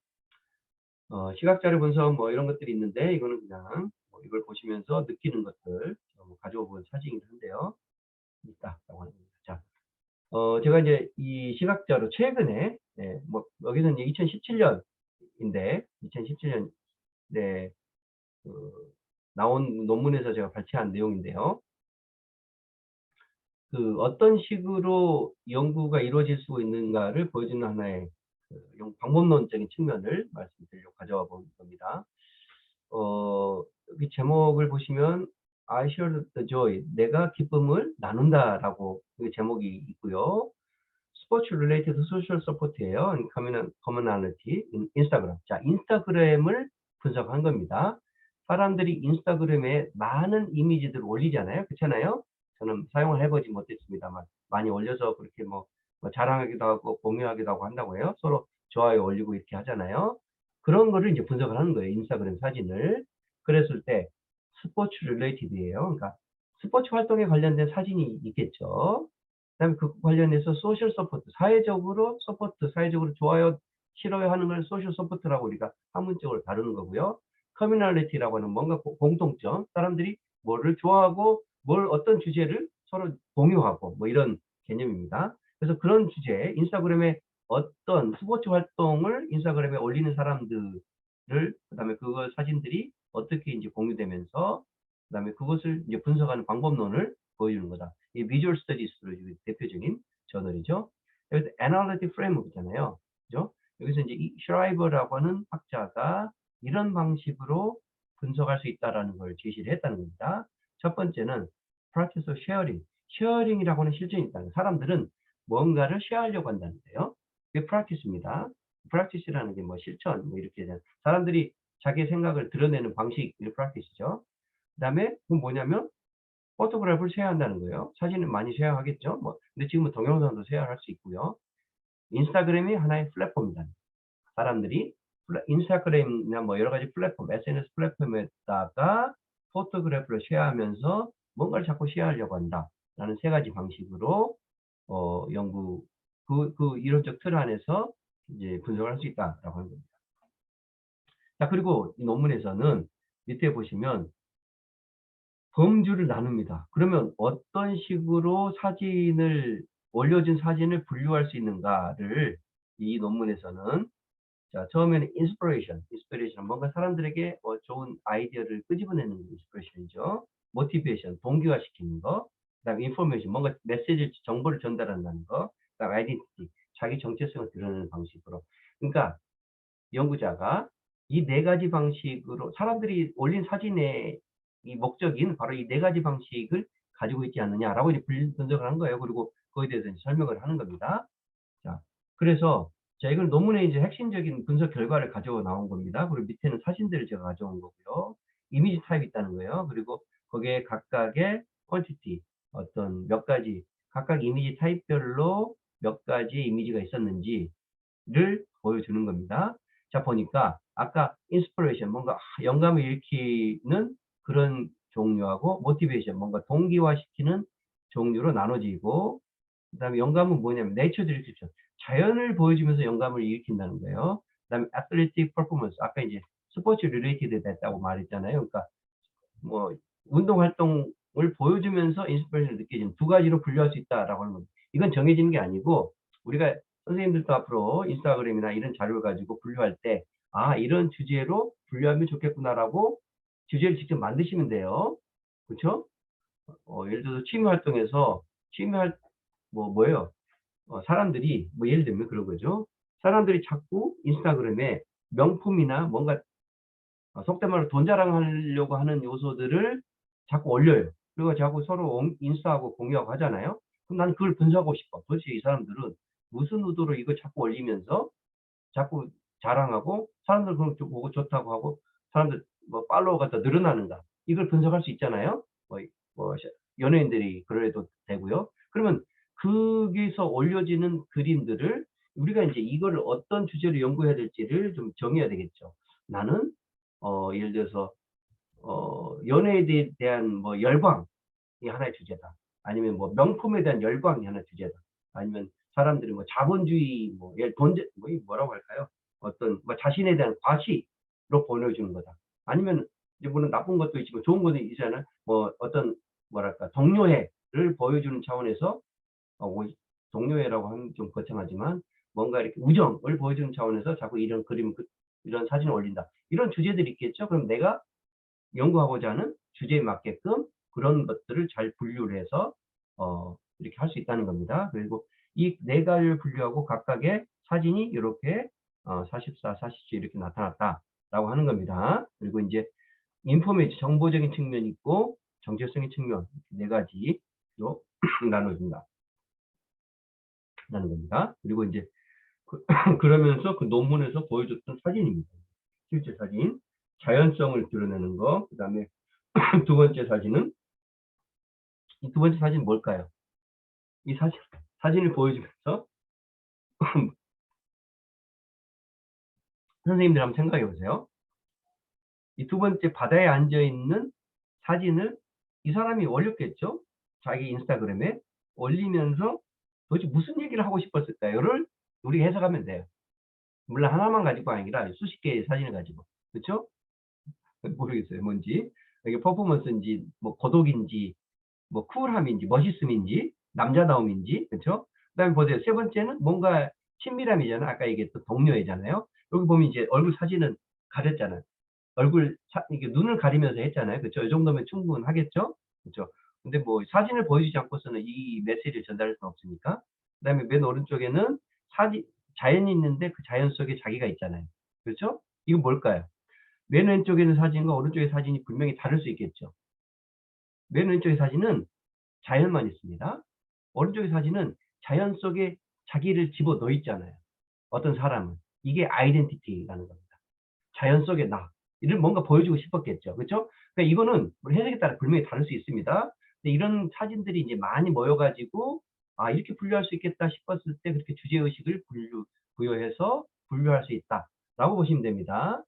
시각 자료 분석 이런 것들이 있는데 이거는 그냥 이걸 보시면서 느끼는 것들 가져오 본 사진이긴 한데요. 있다라고 합니다. 자, 제가 이제 이 시각자로 최근에 뭐 여기서는 이제 2017년인데 2017년 네 그 나온 논문에서 제가 발췌한 내용인데요. 그 어떤 식으로 연구가 이루어질 수 있는가를 보여주는 하나의 방법론적인 측면을 말씀드리려고 가져와 본 겁니다. 여기 제목을 보시면 I share the joy. 내가 기쁨을 나눈다라고 그 제목이 있고요. 스포츠 related social support예요. commonality 인스타그램. 자, 인스타그램을 분석한 겁니다. 사람들이 인스타그램에 많은 이미지들을 올리잖아요. 그렇잖아요. 저는 사용을 해보지 못했습니다만 많이 올려서 그렇게 뭐 자랑하기도 하고 공유하기도 하고 한다고 해요. 서로 좋아요 올리고 이렇게 하잖아요. 그런 거를 이제 분석을 하는 거예요. 인스타그램 사진을. 그랬을 때 스포츠 릴레이티드예요. 그러니까 스포츠 활동에 관련된 사진이 있겠죠. 그다음에 그 관련해서 소셜 서포트, 사회적으로 서포트, 사회적으로 좋아요, 싫어요 하는 걸 소셜 서포트라고 우리가 한문적으로 다루는 거고요. 커뮤널리티라고 하는 뭔가 공통점, 사람들이 뭐를 좋아하고 뭘 어떤 주제를 서로 공유하고 뭐 이런 개념입니다. 그래서 그런 주제, 인스타그램에 어떤 스포츠 활동을 인스타그램에 올리는 사람들을 그다음에 그거 사진들이 어떻게 이제 공유되면서 그다음에 그것을 이제 분석하는 방법론을 보여주는 거다. 이 비주얼 스터디스로 대표적인 저널이죠. 여기서 애널리틱 프레임워크잖아요. 그죠? 여기서 이제 이 슈라이버라고 하는 학자가 이런 방식으로 분석할 수 있다라는 걸 제시를 했다는 겁니다. 첫 번째는 practice of sharing. 쉐어링이라고 하는 실전이 있다는 거예요. 사람들은 뭔가를 쉐어하려고 한다는데요. 그게 practice입니다. practice라는 게 뭐 실천, 뭐 이렇게 사람들이 자기 생각을 드러내는 방식, 이 practice죠. 그다음에 그건 뭐냐면 포토그래프를 쉐어한다는 거예요. 사진을 많이 쉐어하겠죠. 뭐 근데 지금은 동영상도 쉐어할 수 있고요. 인스타그램이 하나의 플랫폼이다. 사람들이 인스타그램이나 뭐 여러 가지 플랫폼, SNS 플랫폼에다가 포토그래프를 쉐어하면서 뭔가를 자꾸 쉐어하려고 한다라는 세 가지 방식으로 연구 그 이론적 틀 안에서 이제 분석을 할 수 있다라고 하는 겁니다. 자, 그리고 이 논문에서는 밑에 보시면 범주를 나눕니다. 그러면 어떤 식으로 올려진 사진을 분류할 수 있는가를 이 논문에서는 자, 처음에는 인스피레이션, 뭔가 사람들에게 좋은 아이디어를 끄집어내는 인스피레이션이죠. 모티베이션, 동기화시키는 거. 그다음에 인포메이션, 뭔가 메시지, 정보를 전달한다는 거. 그다음에 아이덴티티, 자기 정체성을 드러내는 방식으로. 그러니까 연구자가 이 네 가지 방식으로 사람들이 올린 사진의 이 목적인 바로 이 네 가지 방식을 가지고 있지 않느냐라고 이제 분석을 한 거예요. 그리고 그거에 대해서 이제 설명을 하는 겁니다. 자, 그래서 자, 이건 논문의 이제 핵심적인 분석 결과를 가지고 나온 겁니다. 그리고 밑에는 사진들을 제가 가져온 거고요. 이미지 타입이 있다는 거예요. 그리고 거기에 각각의 퀀티티, 어떤 몇 가지, 각각 이미지 타입별로 몇 가지 이미지가 있었는지를 보여주는 겁니다. 자, 보니까 아까 인스피레이션, 뭔가 영감을 일으키는 그런 종류하고 모티베이션, 뭔가 동기화시키는 종류로 나눠지고 그다음에 영감은 뭐냐면 네이처 디렉션, 자연을 보여주면서 영감을 일으킨다는 거예요. 그다음에 athletic performance, 아까 이제 스포츠 리레이티드 됐다고 말했잖아요. 그러니까 뭐 운동 활동을 보여주면서 인스피레이션을 느끼는 두 가지로 분류할 수 있다라고 하는 겁니다. 이건 정해지는 게 아니고 우리가 선생님들도 앞으로 인스타그램이나 이런 자료를 가지고 분류할 때 아, 이런 주제로 분류하면 좋겠구나라고 주제를 직접 만드시면 돼요. 그렇죠? 예를 들어서 취미 활동에서 취미 활 뭐예요? 사람들이 뭐 예를 들면 그런 거죠. 사람들이 자꾸 인스타그램에 명품이나 뭔가 속된 말로 돈 자랑하려고 하는 요소들을 자꾸 올려요. 그리고 자꾸 서로 인스타하고 공유하고 하잖아요. 그럼 나는 그걸 분석하고 싶어. 도대체 이 사람들은 무슨 의도로 이걸 자꾸 올리면서 자꾸 자랑하고 사람들 그걸 보고 좋다고 하고 사람들 뭐 팔로워가 더 늘어나는가. 이걸 분석할 수 있잖아요. 뭐 연예인들이 그래도 되고요. 그러면 거기서 올려지는 그림들을 우리가 인제 이거를 어떤 주제로 연구해야 될지를 좀 정해야 되겠죠. 나는 예를 들어서 연애에 대한 뭐 열광이 하나의 주제다. 아니면 뭐 명품에 대한 열광이 하나의 주제다. 아니면 사람들이 뭐 자본주의 뭐 뭐 뭐라고 할까요? 어떤 뭐 자신에 대한 과시로 보여주는 거다. 아니면 이제 물론 나쁜 것도 있지만 좋은 것도 있잖아요. 뭐 어떤 뭐랄까 동료애를 보여주는 차원에서 뭐 동료애라고 하면 좀 거창하지만 뭔가 이렇게 우정을 보여주는 차원에서 자꾸 이런 그림, 이런 사진을 올린다. 이런 주제들이 있겠죠. 그럼 내가 연구하고자 하는 주제에 맞게끔 그런 것들을 잘 분류를 해서 이렇게 할 수 있다는 겁니다. 그리고 이 네 가지를 분류하고 각각의 사진이 이렇게 44, 47 이렇게 나타났다라고 하는 겁니다. 그리고 이제 인포메이션 정보적인 측면이 있고 정체성의 측면 네 가지로 나눠진다. 라는 겁니다. 그리고 이제 그러면서 그 논문에서 보여줬던 사진입니다. 실제 사진, 자연성을 드러내는 거. 그다음에 두 번째 사진은 이 두 번째 사진 뭘까요? 이 사진을 보여주면서 선생님들 한번 생각해 보세요. 이 두 번째 바다에 앉아 있는 사진을 이 사람이 올렸겠죠? 자기 인스타그램에 올리면서 도대체 무슨 얘기를 하고 싶었을까요?를 우리 해석하면 돼요. 물론 하나만 가지고 아니라 수십 개의 사진을 가지고. 그렇죠? 모르겠어요. 뭔지. 이게 퍼포먼스인지 뭐 고독인지 뭐 쿨함인지 멋있음인지 남자다움인지 그렇죠? 그다음에 보세요. 세 번째는 뭔가 친밀함이잖아. 아까 얘기했던 동료애잖아요. 여기 보면 이제 얼굴 사진은 가렸잖아요. 얼굴 이게 눈을 가리면서 했잖아요. 그렇죠? 이 정도면 충분하겠죠? 그렇죠? 근데 뭐 사진을 보여주지 않고서는 이 메시지를 전달할 수는 없으니까. 그다음에 맨 오른쪽에는 사진 자연이 있는데 그 자연 속에 자기가 있잖아요. 그렇죠? 이건 뭘까요? 맨 왼쪽에 있는 사진과 오른쪽의 사진이 분명히 다를 수 있겠죠. 맨 왼쪽의 사진은 자연만 있습니다. 오른쪽의 사진은 자연 속에 자기를 집어넣어 있잖아요. 어떤 사람은. 이게 아이덴티티라는 겁니다. 자연 속의 나. 이를 뭔가 보여주고 싶었겠죠. 그렇죠? 그러니까 이거는 우리 해석에 따라 분명히 다를 수 있습니다. 근데 이런 사진들이 이제 많이 모여 가지고 이렇게 분류할 수 있겠다 싶었을 때 그렇게 주제 의식을 부여해서 분류할 수 있다라고 보시면 됩니다.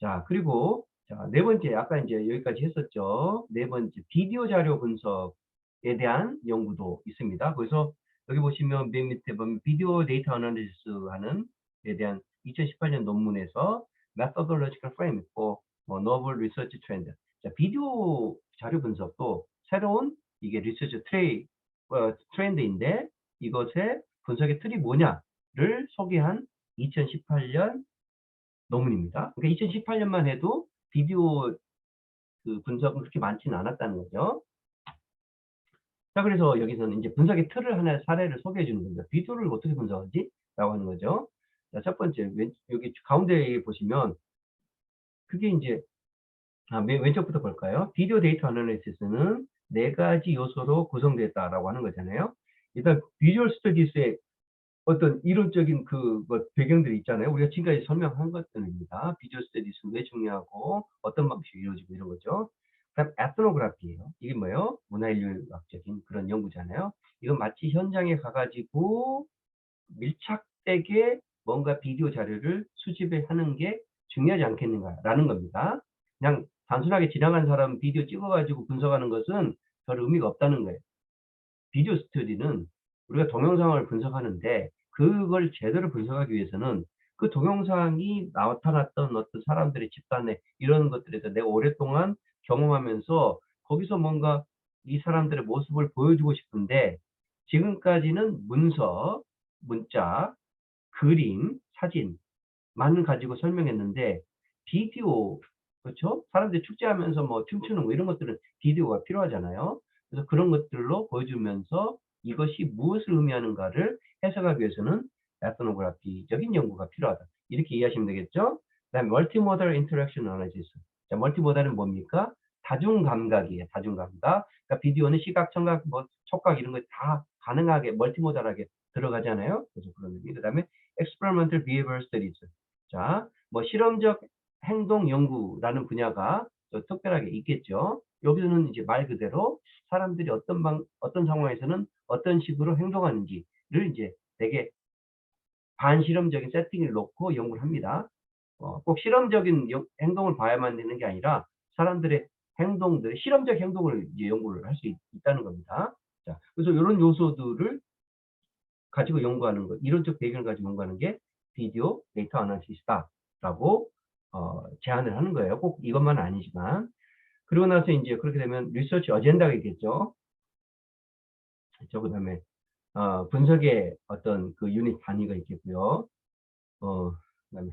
자, 그리고 자, 네 번째 아까 이제 여기까지 했었죠. 네 번째 비디오 자료 분석에 대한 연구도 있습니다. 그래서 여기 보시면 맨 밑에 보면 비디오 데이터 어널리시스 하는 에 대한 2018년 논문에서 methodological frame for novel research trend. 자, 비디오 자료 분석도 새로운 이게 리서치 트렌드인데 이것의 분석의 틀이 뭐냐를 소개한 2018년 논문입니다. 그러니까 2018년만 해도 비디오 그 분석은 그렇게 많지는 않았다는 거죠. 자, 그래서 여기서는 이제 분석의 틀을 하나의 사례를 소개해 주는 겁니다. 비디오를 어떻게 분석하지? 라고 하는 거죠. 자, 첫 번째, 여기 가운데에 보시면 그게 이제 맨 왼쪽부터 볼까요? 비디오 데이터 어널리시스는 네 가지 요소로 구성됐다라고 하는 거잖아요. 일단 비주얼 스터디스의 어떤 이론적인 뭐 배경들이 있잖아요. 우리가 지금까지 설명한 것들입니다. 비주얼 스터디스는 왜 중요하고 어떤 방식으로 이루어지고 이런 거죠. 그다음 에트노그래피예요. 이게 뭐예요? 문화인류학적인 그런 연구잖아요. 이건 마치 현장에 가가지고 밀착되게 뭔가 비디오 자료를 수집을 하는 게 중요하지 않겠는가라는 겁니다. 그냥 단순하게 지나간 사람 비디오 찍어가지고 분석하는 것은 별 의미가 없다는 거예요. 비디오 스터디는 우리가 동영상을 분석하는데 그걸 제대로 분석하기 위해서는 그 동영상이 나타났던 어떤 사람들의 집단의 이런 것들에 대해서 내가 오랫동안 경험하면서 거기서 뭔가 이 사람들의 모습을 보여주고 싶은데 지금까지는 문서, 문자, 그림, 사진만 가지고 설명했는데 비디오 그렇죠? 사람들이 축제하면서 뭐 춤추는 거 이런 것들은 비디오가 필요하잖아요. 그래서 그런 것들로 보여주면서 이것이 무엇을 의미하는가를 해석하기 위해서는 에트노그래피적인 연구가 필요하다. 이렇게 이해하시면 되겠죠? 그다음에 멀티모달 인터랙션 어널리시스. 자, 멀티모달은 뭡니까? 다중 감각이에요. 다중 감각. 그러니까 비디오는 시각, 청각, 뭐 촉각 이런 거 다 가능하게 멀티모달하게 들어가잖아요. 그래서 그런 의미. 그다음에 experimental behavior studies. 자, 뭐 실험적 행동 연구라는 분야가 또 특별하게 있겠죠. 여기서는 이제 말 그대로 사람들이 어떤 상황에서는 어떤 식으로 행동하는지를 이제 되게 반실험적인 세팅을 놓고 연구를 합니다. 꼭 실험적인 행동을 봐야만 되는 게 아니라 사람들의 행동들, 실험적 행동을 이제 연구를 할 수 있다는 겁니다. 자, 그래서 이런 요소들을 가지고 연구하는 것, 이론적 배경을 가지고 연구하는 게 비디오 데이터 어널리시스다라고 제안을 하는 거예요. 꼭 이것만 아니지만. 그러고 나서 이제 그렇게 되면 리서치 어젠다가 있겠죠. 그렇죠. 그다음에 분석의 어떤 그 유닛 단위가 있겠고요. 그다음에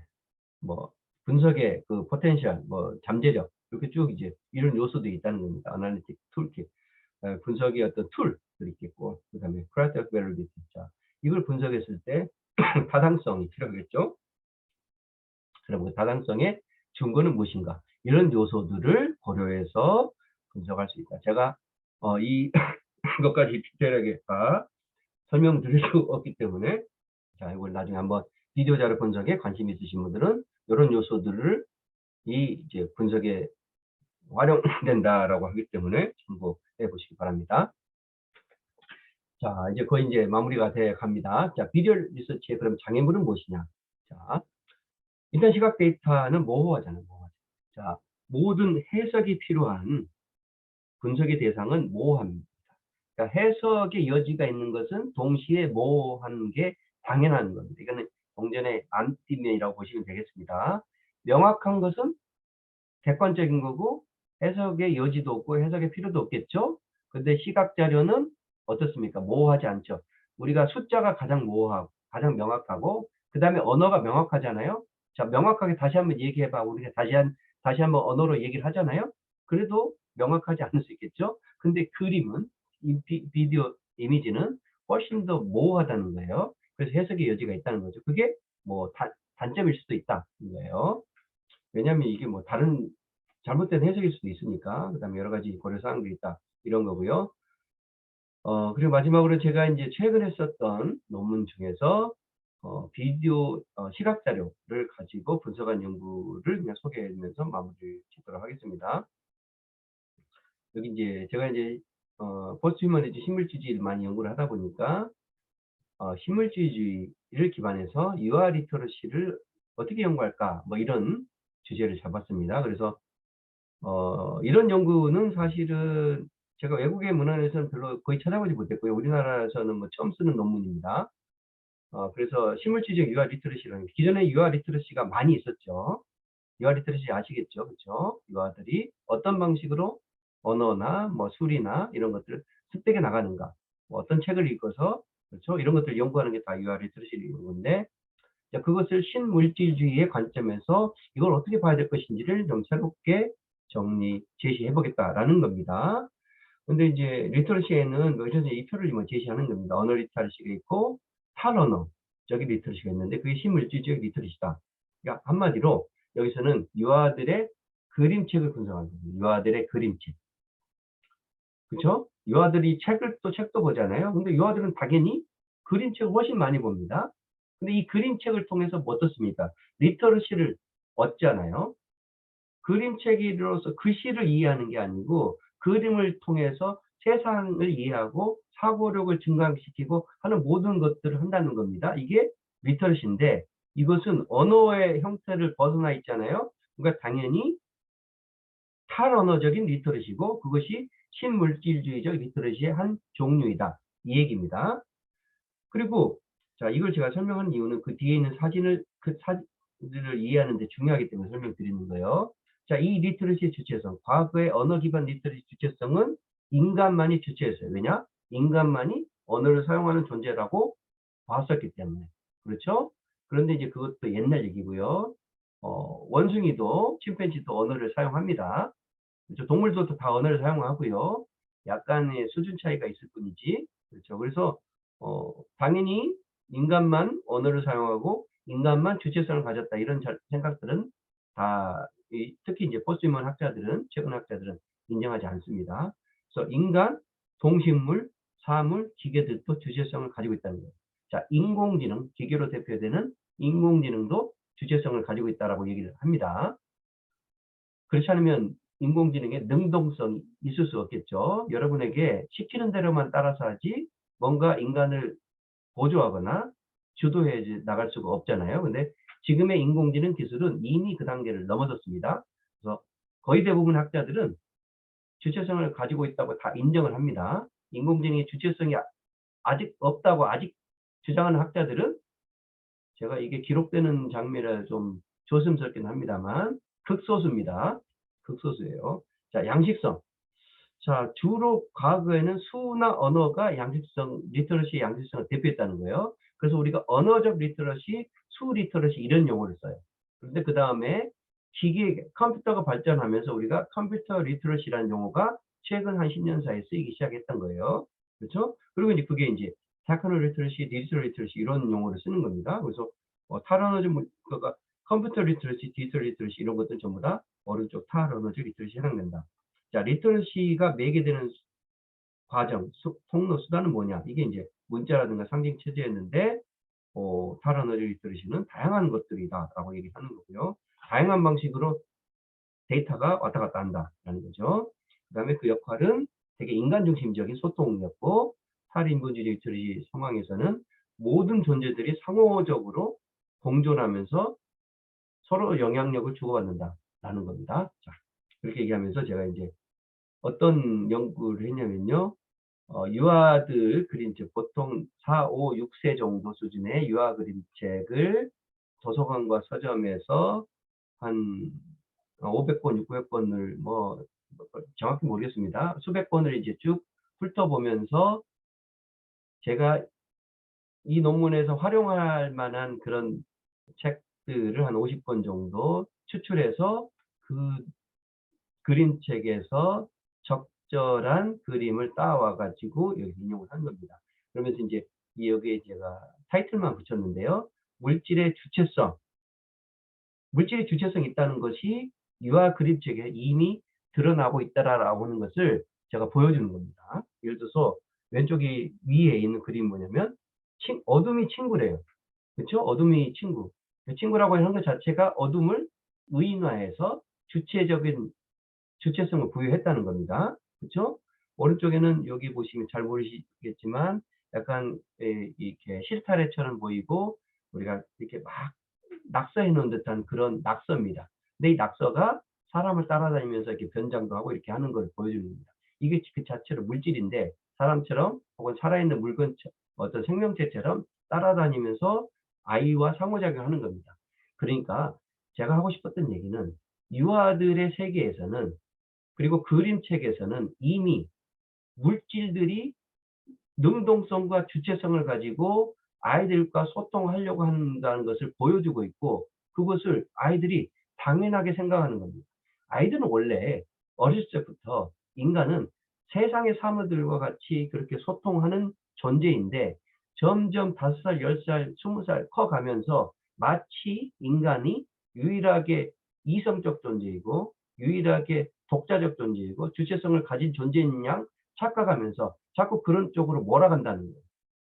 뭐 분석의 그 포텐셜, 뭐 잠재력 이렇게 쭉 이제 이런 요소들이 있다는 겁니다. 애널리틱 툴킷, 분석의 어떤 툴들이 있겠고, 그다음에 크라이테리아 밸리디티. 자, 이걸 분석했을 때 타당성이 필요하겠죠. 그럼 그 타당성의 증거는 무엇인가? 이런 요소들을 고려해서 분석할 수 있다. 제가 이 것까지 디테일하게 다 설명드릴 수 없기 때문에, 자, 이걸 나중에 한번 비디오 자료 분석에 관심 있으신 분들은 이런 요소들을 이제 분석에 활용된다라고 하기 때문에 참고해 보시기 바랍니다. 자, 이제 거의 이제 마무리가 돼 갑니다. 자, 비디오 리서치의 그럼 장애물은 무엇이냐? 자, 일단 시각 데이터는 모호하잖아요. 모호하죠. 자, 모든 해석이 필요한 분석의 대상은 모호합니다. 그러니까 해석의 여지가 있는 것은 동시에 모호한 게 당연한 겁니다. 이거는 동전의 안뒷면이라고 보시면 되겠습니다. 명확한 것은 객관적인 거고 해석의 여지도 없고 해석의 필요도 없겠죠. 근데 시각 자료는 어떻습니까? 모호하지 않죠. 우리가 숫자가 가장 모호하고 가장 명확하고, 그 다음에 언어가 명확하잖아요. 자, 명확하게 다시 한번 얘기해봐. 우리가 다시 한번 언어로 얘기를 하잖아요. 그래도 명확하지 않을 수 있겠죠. 근데 그림은, 비디오 이미지는 훨씬 더 모호하다는 거예요. 그래서 해석의 여지가 있다는 거죠. 그게 뭐 단점일 수도 있다는 거예요. 왜냐하면 이게 뭐 다른 잘못된 해석일 수도 있으니까. 그다음에 여러 가지 고려 사항들이 있다, 이런 거고요. 그리고 마지막으로 제가 이제 최근에 썼던 논문 중에서 비디오 시각 자료를 가지고 분석한 연구를 그냥 소개하면서 마무리를 짓도록 하겠습니다. 여기 이제 제가 이제 포스트휴머니즘 식물주의를 많이 연구를 하다 보니까 식물주의를 기반해서 유아 리터러시를 어떻게 연구할까, 뭐 이런 주제를 잡았습니다. 그래서 이런 연구는 사실은 제가 외국의 문헌에서는 별로 거의 찾아보지 못했고요. 우리나라에서는 뭐 처음 쓰는 논문입니다. 그래서 식물지적 유아 리터러시라는 게, 기존에 유아 리터러시가 많이 있었죠. 유아 리터러시 아시겠죠? 그렇죠? 유아들이 어떤 방식으로 언어나 뭐 술이나 이런 것들을 습득해 나가는가, 뭐 어떤 책을 읽어서, 그렇죠? 이런 것들을 연구하는 게 다 유아 리터러시 연구인데, 그것을 신물질주의의 관점에서 이걸 어떻게 봐야 될 것인지를 좀 새롭게 제시해 보겠다라는 겁니다. 근데 이제 리터러시에는 여기서 이 표를 뭐 제시하는 겁니다. 언어 리터러시가 있고 탈언어적인 리터러시가 있는데, 그게 신물질적 리터러시다. 그러니까 한마디로 여기서는 유아들의 그림책을 분석하는 겁니다. 유아들의 그림책. 그렇죠? 유아들이 책도 보잖아요. 근데 유아들은 당연히 그림책을 훨씬 많이 봅니다. 근데 이 그림책을 통해서 뭐 어떻습니까? 리터러시를 얻잖아요. 그림책으로서 글씨를 이해하는 게 아니고 그림을 통해서 세상을 이해하고 사고력을 증강시키고 하는 모든 것들을 한다는 겁니다. 이게 리터러시인데, 이것은 언어의 형태를 벗어나 있잖아요. 그러니까 당연히 탈언어적인 리터러시고 그것이 신물질주의적 리터러시의 한 종류이다, 이 얘기입니다. 그리고 자, 이걸 제가 설명하는 이유는 그 뒤에 있는 그 사진들을 이해하는 데 중요하기 때문에 설명드리는 거예요. 자, 이 리터러시의 주체성, 과거의 언어 기반 리터러시 주체성은 인간만이 주체했어요. 왜냐? 인간만이 언어를 사용하는 존재라고 봤었기 때문에. 그렇죠? 그런데 이제 그것도 옛날 얘기고요. 원숭이도 침팬지도 언어를 사용합니다. 그렇죠? 동물도 다 언어를 사용하고요. 약간의 수준 차이가 있을 뿐이지. 그렇죠? 그래서 당연히 인간만 언어를 사용하고 인간만 주체성을 가졌다, 이런 생각들은 다 특히 이제 포스트휴먼 학자들은, 최근 학자들은 인정하지 않습니다. 그래서 인간, 동식물, 사물, 기계들도 주체성을 가지고 있다는 거예요. 자, 인공지능, 기계로 대표되는 인공지능도 주체성을 가지고 있다라고 얘기를 합니다. 그렇지 않으면 인공지능의 능동성이 있을 수 없겠죠. 여러분에게 시키는 대로만 따라서 하지 뭔가 인간을 보조하거나 주도해 나갈 수가 없잖아요. 근데 지금의 인공지능 기술은 이미 그 단계를 넘어섰습니다. 그래서 거의 대부분 학자들은 주체성을 가지고 있다고 다 인정을 합니다. 인공지능의 주체성이 아직 없다고 아직 주장하는 학자들은, 제가 이게 기록되는 장면이라 좀 조심스럽긴 합니다만 극소수입니다. 극소수예요. 자, 양식성. 자, 주로 과거에는 수나 언어가 양식성, 리터러시의 양식성을 대표했다는 거예요. 그래서 우리가 언어적 리터러시, 수 리터러시 이런 용어를 써요. 그런데 그 다음에 기계, 컴퓨터가 발전하면서 우리가 컴퓨터 리터러시라는 용어가 최근 한 10년 사이에 쓰이기 시작했던 거예요. 그렇죠? 그리고 이제 그게 이제 테크노 리터러시, 디지털 리터러시 이런 용어를 쓰는 겁니다. 그래서 탈언어적 그러니까 컴퓨터 리터러시, 디지털 리터러시 이런 것들 전부 다 오른쪽 탈언어적 리터러시에 해당된다. 자, 리터러시가 매개되는 과정, 통로, 수단은 뭐냐? 이게 이제 문자라든가 상징 체제였는데, 탈언어적 리터러시는 다양한 것들이다라고 얘기하는 거고요. 다양한 방식으로 데이터가 왔다 갔다 한다라는 거죠. 그 다음에 그 역할은 되게 인간 중심적인 소통이었고, 탈인본주의 리터러시 상황에서는 모든 존재들이 상호적으로 공존하면서 서로 영향력을 주고받는다라는 겁니다. 자, 그렇게 얘기하면서 제가 이제 어떤 연구를 했냐면요. 유아들 그림책, 보통 4, 5, 6세 정도 수준의 유아 그림책을 도서관과 서점에서 한 500권, 600권을 뭐 정확히 모르겠습니다. 수백 권을 이제 쭉 훑어보면서 제가 이 논문에서 활용할 만한 그런 책들을 한 50권 정도 추출해서 그 그림책에서 적절한 그림을 따와 가지고 여기 인용을 한 겁니다. 그러면서 이제 여기에 제가 타이틀만 붙였는데요. 물질의 주체성. 물질의 주체성이 있다는 것이 유아 그림책에 이미 드러나고 있다라고 하는 것을 제가 보여주는 겁니다. 예를 들어서 왼쪽이 위에 있는 그림이 뭐냐면 어둠이 친구래요. 그렇죠? 어둠이 친구. 친구라고 하는 것 자체가 어둠을 의인화해서 주체적인 주체성을 부여했다는 겁니다. 그렇죠? 오른쪽에는 여기 보시면 잘 보이시겠지만 약간 이렇게 실타래처럼 보이고 우리가 이렇게 막 낙서해 놓은 듯한 그런 낙서입니다. 근데 이 낙서가 사람을 따라다니면서 이렇게 변장도 하고 이렇게 하는 걸 보여주는 겁니다. 이게 그 자체로 물질인데 사람처럼 혹은 살아있는 물건 어떤 생명체처럼 따라다니면서 아이와 상호작용하는 겁니다. 그러니까 제가 하고 싶었던 얘기는 유아들의 세계에서는 그리고 그림책에서는 이미 물질들이 능동성과 주체성을 가지고 아이들과 소통하려고 한다는 것을 보여주고 있고 그것을 아이들이 당연하게 생각하는 겁니다. 아이들은 원래 어렸을 때부터 인간은 세상의 사물들과 같이 그렇게 소통하는 존재인데 점점 5살, 10살, 20살 커가면서 마치 인간이 유일하게 이성적 존재이고 유일하게 독자적 존재이고 주체성을 가진 존재인 양 착각하면서 자꾸 그런 쪽으로 몰아간다는 거예요.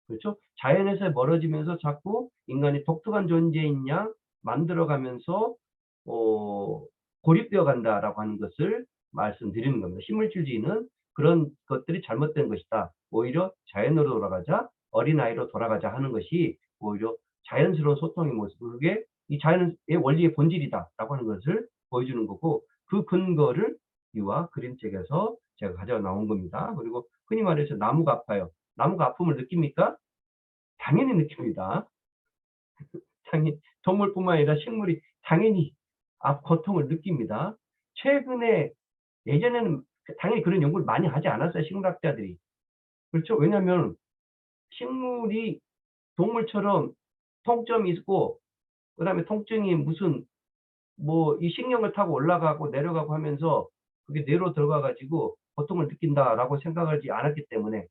그렇죠? 자연에서 멀어지면서 자꾸 인간이 독특한 존재인 양 만들어가면서 고립되어 간다라고 하는 것을 말씀드리는 겁니다. 신물주의는 그런 것들이 잘못된 것이다. 오히려 자연으로 돌아가자, 어린아이로 돌아가자 하는 것이 오히려 자연스러운 소통의 모습, 그게 이 자연의 원리의 본질이다라고 하는 것을 보여주는 거고 그 근거를 유아 그림책에서 제가 가져 나온 겁니다. 그리고 흔히 말해서 나무가 아파요. 나무가 아픔을 느낍니까? 당연히 느낍니다. 당연히 동물뿐만 아니라 식물이 당연히 고통을 느낍니다. 최근에 예전에는 당연히 그런 연구를 많이 하지 않았어요, 식물학자들이. 그렇죠? 왜냐하면 식물이 동물처럼 통증이 있고 그다음에 통증이 무슨 뭐 이 식량을 타고 올라가고 내려가고 하면서 그게 뇌로 들어가 가지고 고통을 느낀다라고 생각하지 않았기 때문에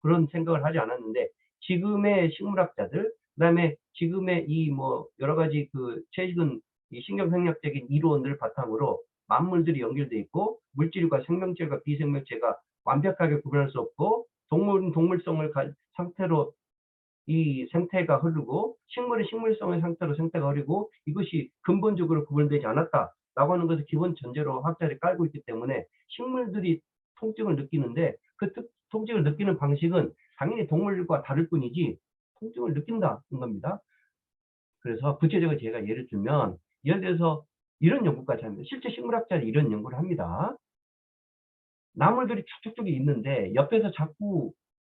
그런 생각을 하지 않았는데 지금의 식물학자들 그다음에 지금의 이 뭐 여러 가지 그 최근 이 신경생략적인 이론을 바탕으로 만물들이 연결돼 있고 물질과 생명체가 비생명체가 완벽하게 구별할 수 없고 동물은 동물성을 가진 상태로 이 생태가 흐르고 식물은 식물성의 상태로 생태가 흐르고 이것이 근본적으로 구분되지 않았다라고 하는 것을 기본 전제로 학자들이 깔고 있기 때문에 식물들이 통증을 느끼는데 그 통증을 느끼는 방식은 당연히 동물과 다를 뿐이지 통증을 느낀다는 겁니다. 그래서 구체적으로 제가 예를 들면 예를 들어서 이런 연구까지 합니다. 실제 식물학자들이 이런 연구를 합니다. 나물들이 쭉쭉쭉 있는데 옆에서 자꾸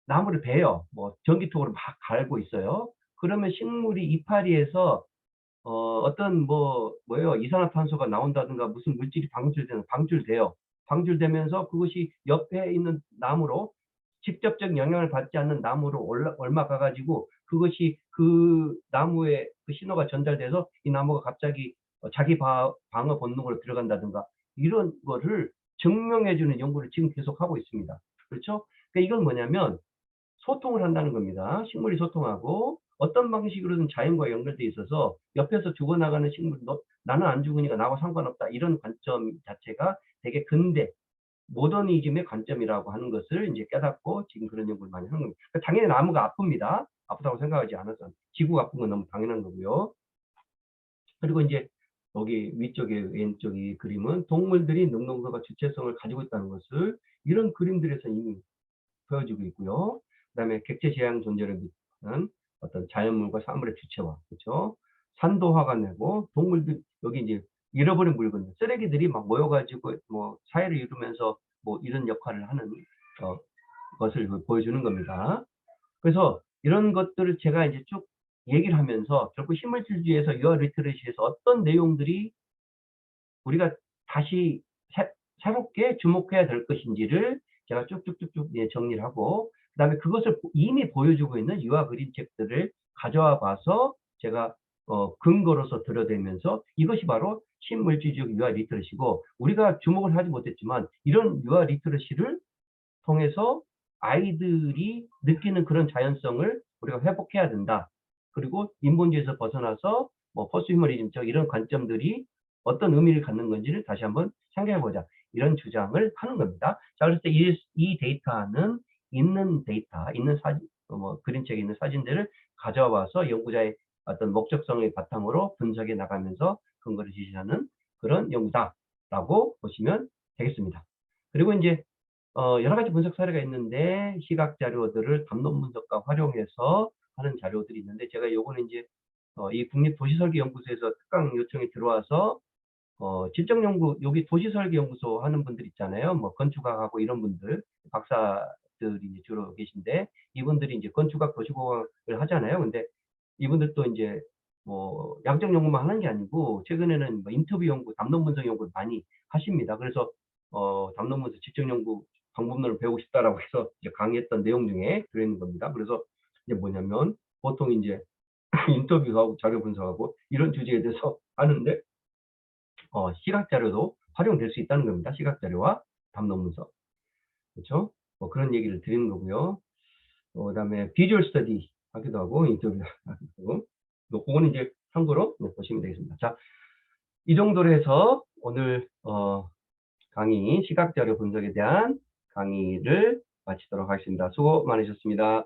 나무를 베요. 뭐 전기톱으로 막 갈고 있어요. 그러면 식물이 이파리에서 어떤 뭐예요 이산화탄소가 나온다든가 무슨 물질이 방출돼요. 방출되면서 그것이 옆에 있는 나무로 직접적 영향을 받지 않는 나무로 올라가 가지고 그것이 그 나무에 그 신호가 전달돼서 이 나무가 갑자기 자기 방어 본능으로 들어간다든가 이런 거를 증명해 주는 연구를 지금 계속하고 있습니다. 그렇죠? 그러니까 이건 뭐냐면 소통을 한다는 겁니다. 식물이 소통하고 어떤 방식으로든 자연과 연결돼 있어서 옆에서 죽어나가는 식물, 나는 안 죽으니까 나와 상관없다. 이런 관점 자체가 되게 근대 모더니즘의 관점이라고 하는 것을 이제 깨닫고 지금 그런 연구를 많이 하는 겁니다. 그러니까 당연히 나무가 아픕니다. 아프다고 생각하지 않아서. 지구가 아픈 건 너무 당연한 거고요. 그리고 이제 여기 위쪽에 왼쪽이 그림은 동물들이 능동성과 주체성을 가지고 있다는 것을 이런 그림들에서 이미 보여지고 있고요. 그다음에 객체 재앙 존재를 믿는 어떤 자연물과 사물의 주체와, 그렇죠? 산도 화가 내고 동물들 여기 이제 잃어버린 물건, 쓰레기들이 막 모여가지고 뭐 사회를 이루면서 뭐 이런 역할을 하는 것을 보여주는 겁니다. 그래서 이런 것들을 제가 이제 쭉 얘기를 하면서 결국 식물질주의에서 유아 리터러시에서 어떤 내용들이 우리가 다시 새롭게 주목해야 될 것인지를 제가 쭉쭉쭉쭉 예, 정리를 하고 그다음에 그것을 이미 보여주고 있는 유아 그림책들을 가져와 봐서 제가 근거로서 들여대면서 이것이 바로 신물주의적 유아 리터러시고 우리가 주목을 하지 못했지만 이런 유아 리터러시를 통해서 아이들이 느끼는 그런 자연성을 우리가 회복해야 된다. 그리고 인본주의에서 벗어나서 뭐 포스트휴머니즘적 이런 관점들이 어떤 의미를 갖는 건지를 다시 한번 생각해보자. 이런 주장을 하는 겁니다. 자, 그래서 이 데이터는 있는 데이터, 있는 사진, 뭐 그림책에 있는 사진들을 가져와서 연구자의 어떤 목적성을 바탕으로 분석해 나가면서 근거를 제시하는 그런 연구다라고 보시면 되겠습니다. 그리고 이제 여러 가지 분석 사례가 있는데 시각 자료들을 담론 분석과 활용해서 하는 자료들이 있는데 제가 요거는 이제 이 국립도시설계연구소에서 특강 요청이 들어와서 질적연구 여기 도시설계연구소 하는 분들 있잖아요. 뭐 건축학하고 이런 분들 박사들이 주로 계신데 이분들이 이제 건축학 도시공학을 하잖아요. 근데 이분들도 이제 뭐 양적 연구만 하는 게 아니고 최근에는 뭐 인터뷰 연구, 담론 분석 연구를 많이 하십니다. 그래서 담론 분석 질적 연구 방법론을 배우고 싶다라고 해서 이제 강의했던 내용 중에 들어있는 겁니다. 그래서 이제 뭐냐면 보통 이제 인터뷰하고 자료 분석하고 이런 주제에 대해서 하는데 시각 자료도 활용될 수 있다는 겁니다. 시각 자료와 담론 분석. 그렇죠? 뭐 그런 얘기를 드리는 거고요. 그다음에 비주얼 스터디 하기도 하고 인터뷰 하기도 하고 그거는 이제 참고로 보시면 되겠습니다. 자, 이 정도로 해서 오늘 강의 시각 자료 분석에 대한 강의를 마치도록 하겠습니다. 수고 많으셨습니다.